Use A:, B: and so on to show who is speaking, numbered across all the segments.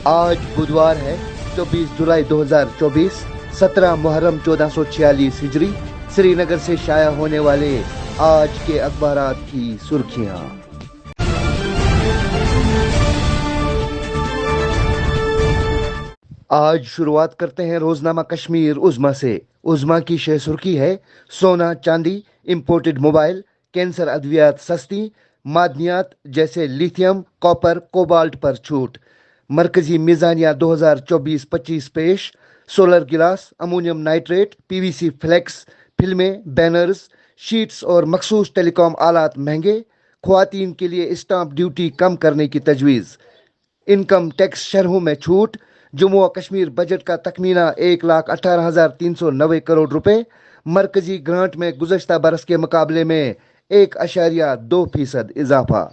A: آج بدوار ہے 24 جولائی 2024، 17 محرم 1446 ہجری۔ سری نگر سے شائع ہونے والے آج کے اخبارات کی سرخیاں۔ آج شروعات کرتے ہیں روزنامہ کشمیر عظمیٰ سے۔ عظمیٰ کی شہ سرخی ہے: سونا چاندی، امپورٹڈ موبائل، کینسر ادویات سستی، معدنیات جیسے لیتھیم، کاپر، کوبالٹ پر چھوٹ۔ مرکزی میزانیہ 2024-25 پیش: سولر گلاس، امونیم نائٹریٹ، پی وی سی فلیکس، فلمیں، بینرز، شیٹس اور مخصوص ٹیلی کام آلات مہنگے۔ خواتین کے لیے اسٹامپ ڈیوٹی کم کرنے کی تجویز۔ انکم ٹیکس شرحوں میں چھوٹ۔ جموں و کشمیر بجٹ کا تخمینہ 1,18,390 کروڑ روپے۔ مرکزی گرانٹ میں گزشتہ برس کے مقابلے میں 1.2% اضافہ۔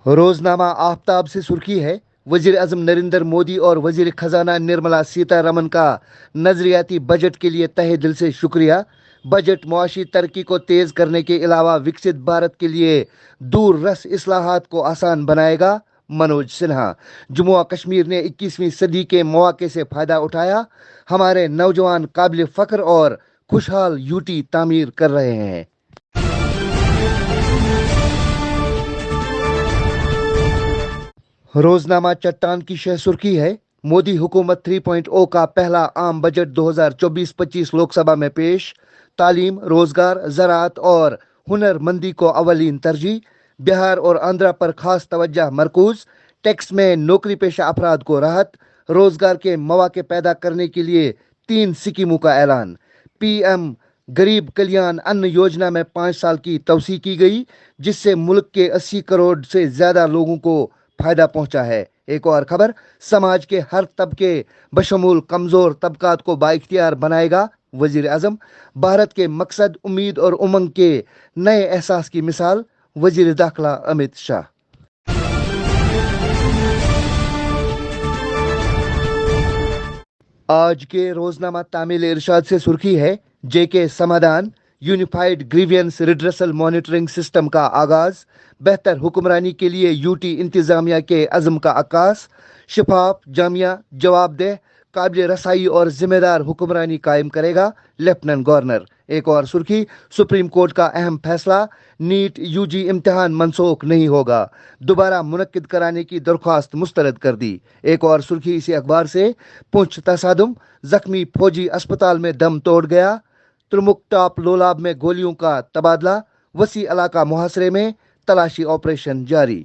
A: روزنامہ آفتاب سے سرخی ہے: وزیر اعظم نریندر مودی اور وزیر خزانہ نرملا سیتا رمن کا نظریاتی بجٹ کے لیے تہہ دل سے شکریہ۔ بجٹ معاشی ترقی کو تیز کرنے کے علاوہ وکست بھارت کے لیے دور رس اصلاحات کو آسان بنائے گا۔ منوج سنہا: جموں و کشمیر نے 21ویں صدی کے مواقع سے فائدہ اٹھایا۔ ہمارے نوجوان قابل فخر اور خوشحال یوٹی تعمیر کر رہے ہیں۔ روزنامہ چٹان کی شہ سرخی ہے: مودی حکومت 3.0 کا پہلا عام بجٹ 2024-25 لوک سبھا میں پیش۔ تعلیم، روزگار، زراعت اور ہنر مندی کو اولین ترجیح۔ بہار اور آندھرا پر خاص توجہ مرکوز۔ ٹیکس میں نوکری پیشہ افراد کو راحت۔ روزگار کے مواقع پیدا کرنے کے لیے 3 اسکیموں کا اعلان۔ پی ایم غریب کلیان ان یوجنا میں 5 سال کی توسیع کی گئی، جس سے ملک کے 80 کروڑ سے زیادہ لوگوں کو فائدہ پہنچا ہے۔ ایک اور خبر: سماج کے ہر طبقے بشمول کمزور طبقات کو بااختیار بنائے گا وزیر اعظم۔ بھارت کے مقصد، امید اور امنگ کے نئے احساس کی مثال، وزیر داخلہ امت شاہ۔ آج کے روزنامہ تعمیل ارشاد سے سرخی ہے: J K Samadhan, unified grievance redressal monitoring system کا آغاز۔ بہتر حکمرانی کے لیے یوٹی انتظامیہ کے عزم کا عکاس۔ شفاف، جامع، جواب دہ، قابل رسائی اور ذمہ دار حکمرانی قائم کرے گا لیفٹیننٹ گورنر۔ ایک اور سرخی: سپریم کورٹ کا اہم فیصلہ، نیٹ یو جی امتحان منسوخ نہیں ہوگا، دوبارہ منعقد کرانے کی درخواست مسترد کر دی۔ ایک اور سرخی اسی اخبار سے: پنچ تصادم، زخمی فوجی اسپتال میں دم توڑ گیا۔ ترمک ٹاپ لولاب میں گولیوں کا تبادلہ، وسیع علاقہ محاصرے میں، تلاشی آپریشن جاری۔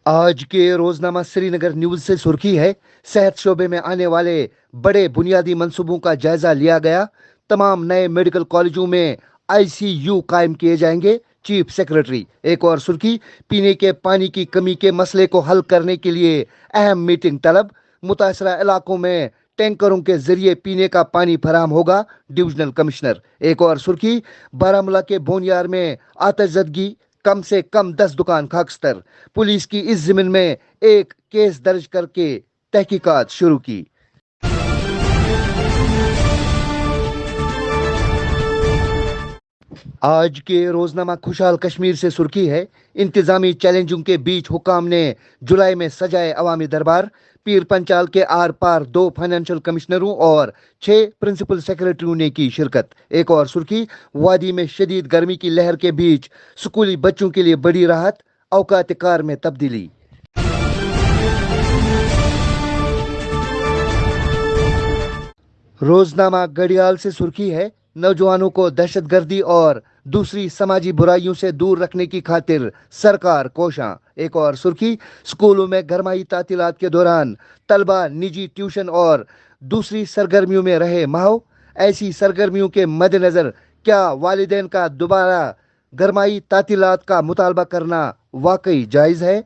A: آج کے روزنامہ سری نگر نیوز سے سرخی ہے: صحت شعبے میں آنے والے بڑے بنیادی منصوبوں کا جائزہ لیا گیا۔ تمام نئے میڈیکل کالجوں میں آئی سی یو قائم کیے جائیں گے، چیف سیکرٹری۔ ایک اور سرخی: پینے کے پانی کی کمی کے مسئلے کو حل کرنے کے لیے اہم میٹنگ طلب۔ متاثرہ علاقوں میں ٹینکروں کے ذریعے پینے کا پانی فراہم ہوگا، ڈویژنل کمشنر۔ ایک اور سرخی: بارہمولہ کے بونیار میں آتش زدگی، کم سے کم 10 دکان خاکستر۔ پولیس کی اس ضمن میں ایک کیس درج کر کے تحقیقات شروع کی۔ آج کے روزنامہ خوشحال کشمیر سے سرخی ہے: انتظامی چیلنجوں کے بیچ حکام نے جولائی میں سجائے عوامی دربار۔ پیر پنچال کے آر پار 2 فائنینشل کمشنروں اور 6 پرنسپل سیکرٹریوں نے کی شرکت۔ ایک اور سرخی: وادی میں شدید گرمی کی لہر کے بیچ اسکولی بچوں کے لیے بڑی راحت، اوقات کار میں تبدیلی۔ روزنامہ گھڑیال سے سرخی ہے: نوجوانوں کو دہشت گردی اور دوسری سماجی برائیوں سے دور رکھنے کی خاطر سرکار کوشاں۔ ایک اور سرخی: اسکولوں میں گرمائی تعطیلات کے دوران طلبہ نجی ٹیوشن اور دوسری سرگرمیوں میں رہے ماہو۔ ایسی سرگرمیوں کے مد نظر کیا والدین کا دوبارہ گرمائی تعطیلات کا مطالبہ کرنا واقعی جائز ہے؟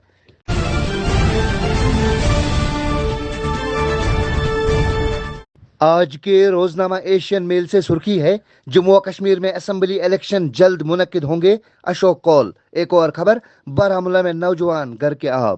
A: آج کے روزنامہ ایشین میل سے سرخی ہے: جموں و کشمیر میں اسمبلی الیکشن جلد منعقد ہوں گے، اشوک کول۔ ایک اور خبر: بارہمولہ میں نوجوان گھر کے آب۔